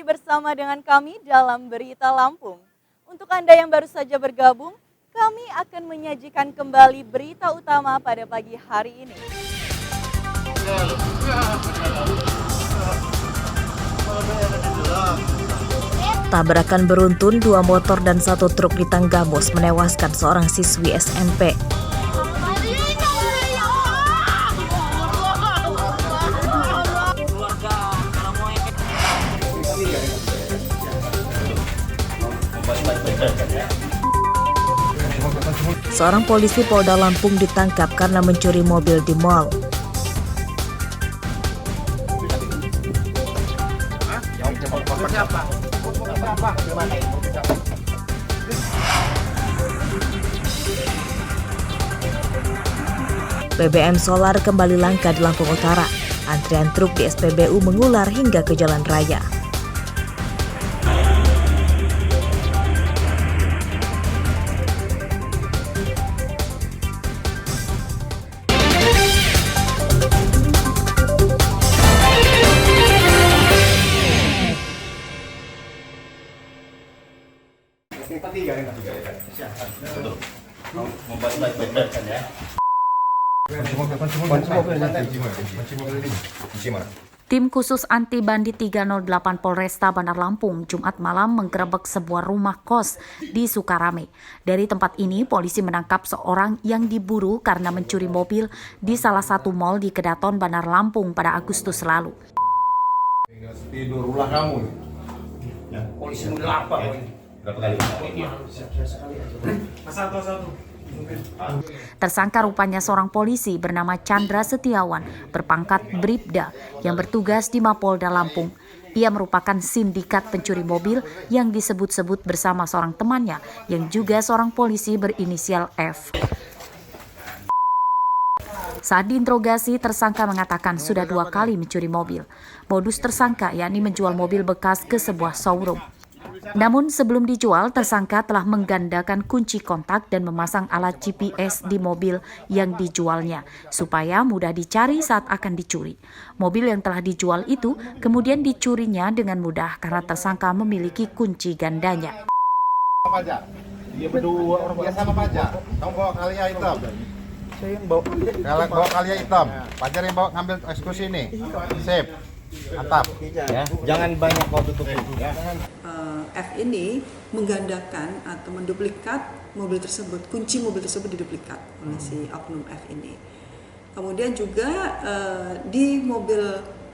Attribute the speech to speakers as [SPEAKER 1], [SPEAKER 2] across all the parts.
[SPEAKER 1] masih bersama dengan kami dalam Berita Lampung. Untuk Anda yang baru saja bergabung, kami akan menyajikan kembali berita utama pada pagi hari ini.
[SPEAKER 2] Tabrakan beruntun, 2 motor dan 1 truk di Tanggamus menewaskan seorang siswi SMP. Seorang polisi Polda Lampung ditangkap karena mencuri mobil di mal. BBM solar kembali langka di Lampung Utara. Antrian truk di SPBU mengular hingga ke jalan raya.
[SPEAKER 3] Tim khusus anti bandit 308 Polresta Bandar Lampung Jumat malam menggerebek sebuah rumah kos di Sukarame. Dari tempat ini, polisi menangkap seorang yang diburu karena mencuri mobil di salah satu mal di Kedaton, Bandar Lampung pada Agustus lalu.
[SPEAKER 4] Tidur ulah kamu. Ya, polisi udah lapar. Berapa kali? Satu.
[SPEAKER 3] Tersangka rupanya seorang polisi bernama Chandra Setiawan berpangkat Bribda yang bertugas di Mapolda Lampung. Ia merupakan sindikat pencuri mobil yang disebut-sebut bersama seorang temannya yang juga seorang polisi berinisial F. Saat diinterogasi, tersangka mengatakan sudah 2 kali mencuri mobil. Modus tersangka yakni menjual mobil bekas ke sebuah showroom. Namun sebelum dijual, tersangka telah menggandakan kunci kontak dan memasang alat GPS di mobil yang dijualnya supaya mudah dicari saat akan dicuri. Mobil yang telah dijual itu kemudian dicurinya dengan mudah karena tersangka memiliki kunci gandanya.
[SPEAKER 4] Dia berdua dia sama Pajar. Kamu bawa kalia hitam. Saya yang bawa kalia hitam. Pajar yang bawa ngambil eksekusi ini. Sip. Atap. Ya, jangan banyak kau tutup ya.
[SPEAKER 5] F ini menggandakan atau menduplikat mobil tersebut, kunci mobil tersebut diduplikat oleh si oknum F ini. Kemudian juga di mobil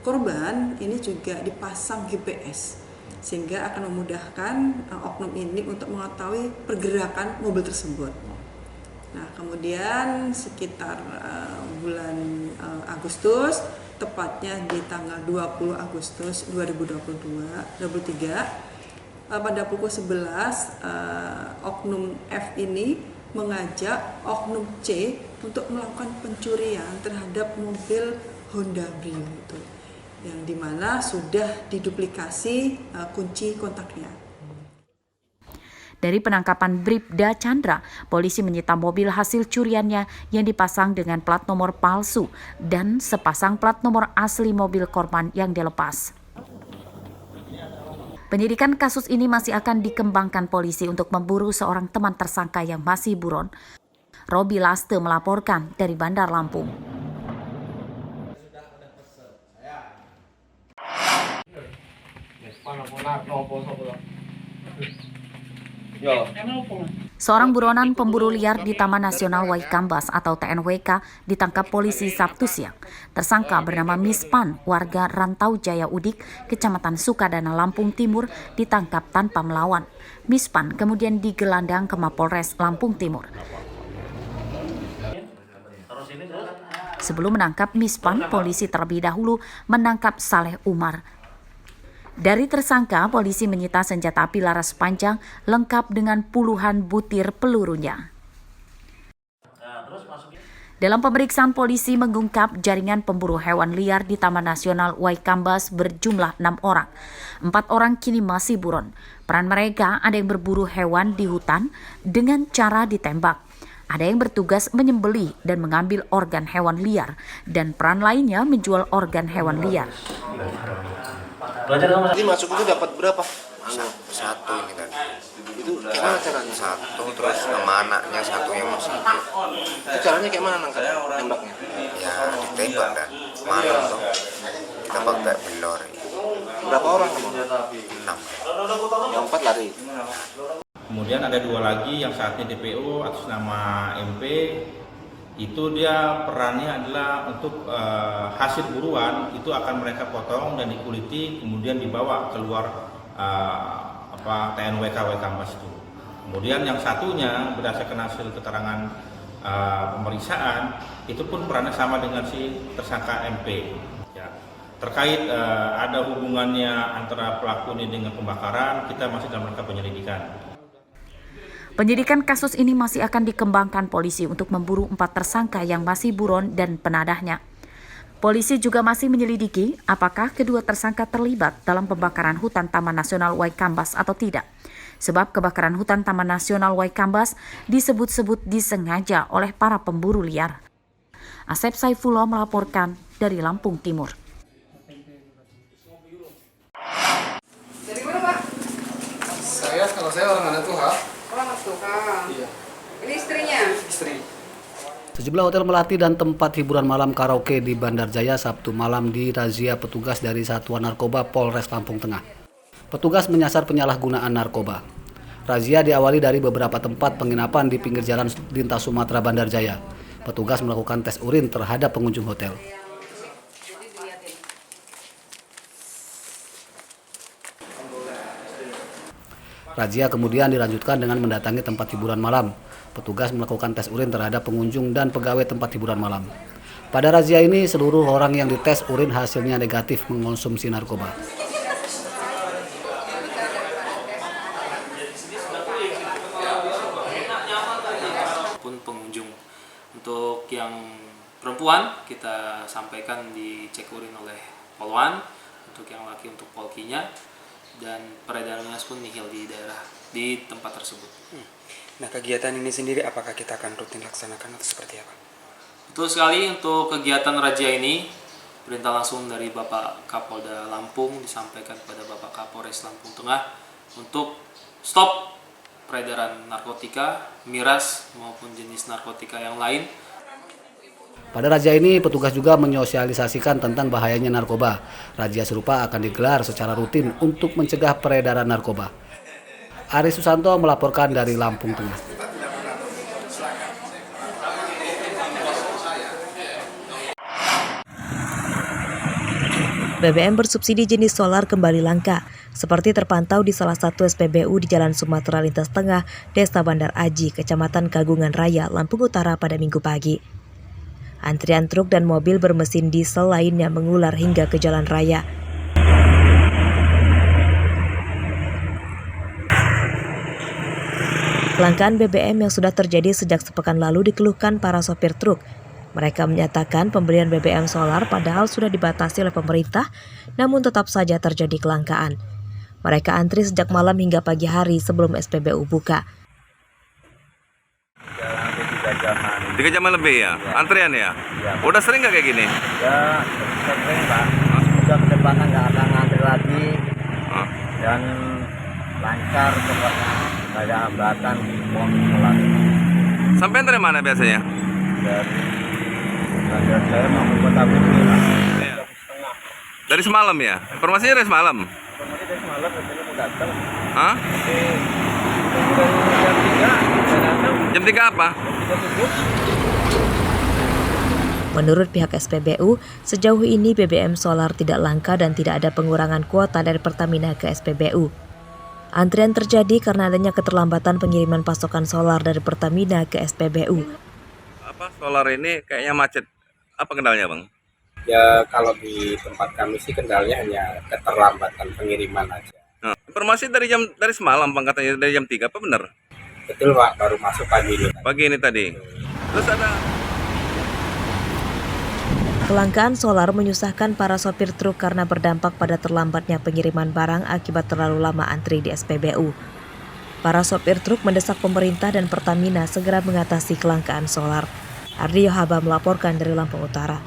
[SPEAKER 5] korban ini juga dipasang GPS sehingga akan memudahkan oknum ini untuk mengetahui pergerakan mobil tersebut. Nah, kemudian sekitar bulan Agustus, tepatnya di tanggal 20 Agustus 2023, pada pukul 11, oknum F ini mengajak oknum C untuk melakukan pencurian terhadap mobil Honda Brio itu, yang dimana sudah diduplikasi kunci kontaknya.
[SPEAKER 3] Dari penangkapan Bribda Chandra, polisi menyita mobil hasil curiannya yang dipasang dengan plat nomor palsu dan sepasang plat nomor asli mobil korban yang dilepas. Penyidikan kasus ini masih akan dikembangkan polisi untuk memburu seorang teman tersangka yang masih buron. Robi Laste melaporkan dari Bandar Lampung. Seorang buronan pemburu liar di Taman Nasional Waikambas atau TNWK ditangkap polisi Sabtu siang. Tersangka bernama Mispan, warga Rantau Jaya Udik, Kecamatan Sukadana, Lampung Timur, ditangkap tanpa melawan. Mispan kemudian digelandang ke Mapolres Lampung Timur. Sebelum menangkap Mispan, polisi terlebih dahulu menangkap Saleh Umar. Dari tersangka, polisi menyita senjata api laras panjang lengkap dengan puluhan butir pelurunya. Dalam pemeriksaan, polisi mengungkap jaringan pemburu hewan liar di Taman Nasional Waikambas berjumlah 6 orang. 4 orang kini masih buron. Peran mereka ada yang berburu hewan di hutan dengan cara ditembak. Ada yang bertugas menyembelih dan mengambil organ hewan liar, dan peran lainnya menjual organ hewan liar.
[SPEAKER 6] Jadi masuk itu dapat berapa?
[SPEAKER 7] Satu ini tadi.
[SPEAKER 6] Itu kayak mana caranya?
[SPEAKER 7] Satu terus sama anaknya satu yang masih hidup.
[SPEAKER 6] Itu caranya kayak mana nangkap nembaknya?
[SPEAKER 7] Ya ditembak kan. Malam tuh kita pakai belor.
[SPEAKER 6] Berapa orang kamu?
[SPEAKER 7] 6.
[SPEAKER 6] Yang 4 lari.
[SPEAKER 8] Kemudian ada 2 lagi yang saat ini DPO atas nama MP. Itu dia perannya adalah untuk hasil buruan itu akan mereka potong dan dikuliti kemudian dibawa keluar TNWK Waikambas itu. Kemudian yang satunya berdasarkan hasil keterangan pemeriksaan itu pun perannya sama dengan si tersangka MP. Ya. Terkait ada hubungannya antara pelaku ini dengan pembakaran, kita masih dalam rangka penyelidikan.
[SPEAKER 3] Penyidikan kasus ini masih akan dikembangkan polisi untuk memburu 4 tersangka yang masih buron dan penadahnya. Polisi juga masih menyelidiki apakah kedua tersangka terlibat dalam pembakaran hutan Taman Nasional Waikambas atau tidak. Sebab kebakaran hutan Taman Nasional Waikambas disebut-sebut disengaja oleh para pemburu liar. Asep Saifullah melaporkan dari Lampung Timur.
[SPEAKER 9] Dari mana, Pak?
[SPEAKER 10] Kalau saya orang Anak Tuha.
[SPEAKER 9] Orang Tuha.
[SPEAKER 10] Iya.
[SPEAKER 9] Ini istrinya?
[SPEAKER 10] Istri.
[SPEAKER 11] Sejumlah hotel melati dan tempat hiburan malam karaoke di Bandar Jaya Sabtu malam dirazia petugas dari Satuan Narkoba Polres Lampung Tengah. Petugas menyasar penyalahgunaan narkoba. Razia diawali dari beberapa tempat penginapan di pinggir jalan lintas Sumatera Bandar Jaya. Petugas melakukan tes urin terhadap pengunjung hotel. Razia kemudian dilanjutkan dengan mendatangi tempat hiburan malam. Petugas melakukan tes urin terhadap pengunjung dan pegawai tempat hiburan malam. Pada razia ini, seluruh orang yang dites urin hasilnya negatif mengonsumsi narkoba.
[SPEAKER 12] Pun pengunjung. Untuk yang perempuan kita sampaikan dicek urin oleh Polwan, untuk yang laki untuk Polkinya, dan peredarannya pun nihil di tempat tersebut.
[SPEAKER 10] Nah, kegiatan ini sendiri apakah kita akan rutin laksanakan atau seperti apa?
[SPEAKER 12] Betul sekali, untuk kegiatan razia ini perintah langsung dari Bapak Kapolda Lampung disampaikan kepada Bapak Kapolres Lampung Tengah untuk stop peredaran narkotika, miras maupun jenis narkotika yang lain.
[SPEAKER 11] Pada razia ini, petugas juga menyosialisasikan tentang bahayanya narkoba. Razia serupa akan digelar secara rutin untuk mencegah peredaran narkoba. Aris Susanto melaporkan dari Lampung Tengah.
[SPEAKER 2] BBM bersubsidi jenis solar kembali langka, seperti terpantau di salah satu SPBU di Jalan Sumatera Lintas Tengah, Desa Bandar Aji, Kecamatan Kagungan Raya, Lampung Utara pada Minggu pagi. Antrian truk dan mobil bermesin diesel lainnya mengular hingga ke jalan raya. Kelangkaan BBM yang sudah terjadi sejak sepekan lalu dikeluhkan para sopir truk. Mereka menyatakan pembelian BBM solar padahal sudah dibatasi oleh pemerintah, namun tetap saja terjadi kelangkaan. Mereka antri sejak malam hingga pagi hari sebelum SPBU buka.
[SPEAKER 13] 3 jaman lebih ya? Antrian ya? Udah sering nggak kayak gini?
[SPEAKER 14] Ya, sering Pak. Udah ke depannya nggak ada ngantri lagi. Dan lancar pokoknya, kayak hambatan pohon solar.
[SPEAKER 13] Sampai dari mana biasanya?
[SPEAKER 14] Dari Bandar Jaya mau ke Kota Bumi lah.
[SPEAKER 13] Ya. Dari semalam ya? Informasinya dari semalam?
[SPEAKER 14] Informasi dari semalam, biasanya mau datang.
[SPEAKER 13] Hah?
[SPEAKER 14] Tapi jam 3 udah datang.
[SPEAKER 13] Jam 3 apa?
[SPEAKER 14] Jam 7.
[SPEAKER 2] Menurut pihak SPBU, sejauh ini BBM solar tidak langka dan tidak ada pengurangan kuota dari Pertamina ke SPBU. Antrian terjadi karena adanya keterlambatan pengiriman pasokan solar dari Pertamina ke SPBU.
[SPEAKER 13] Apa solar ini kayaknya macet? Apa kendalanya, Bang?
[SPEAKER 15] Ya, kalau di tempat kami sih kendalanya hanya keterlambatan pengiriman aja.
[SPEAKER 13] Nah, informasi dari semalam, Bang, katanya dari jam 3, apa benar?
[SPEAKER 15] Betul, Pak, baru masuk pagi ini.
[SPEAKER 13] Pagi ini tadi. Terus ada
[SPEAKER 2] kelangkaan solar menyusahkan para sopir truk karena berdampak pada terlambatnya pengiriman barang akibat terlalu lama antri di SPBU. Para sopir truk mendesak pemerintah dan Pertamina segera mengatasi kelangkaan solar. Ardi Yohaba melaporkan dari Lampung Utara.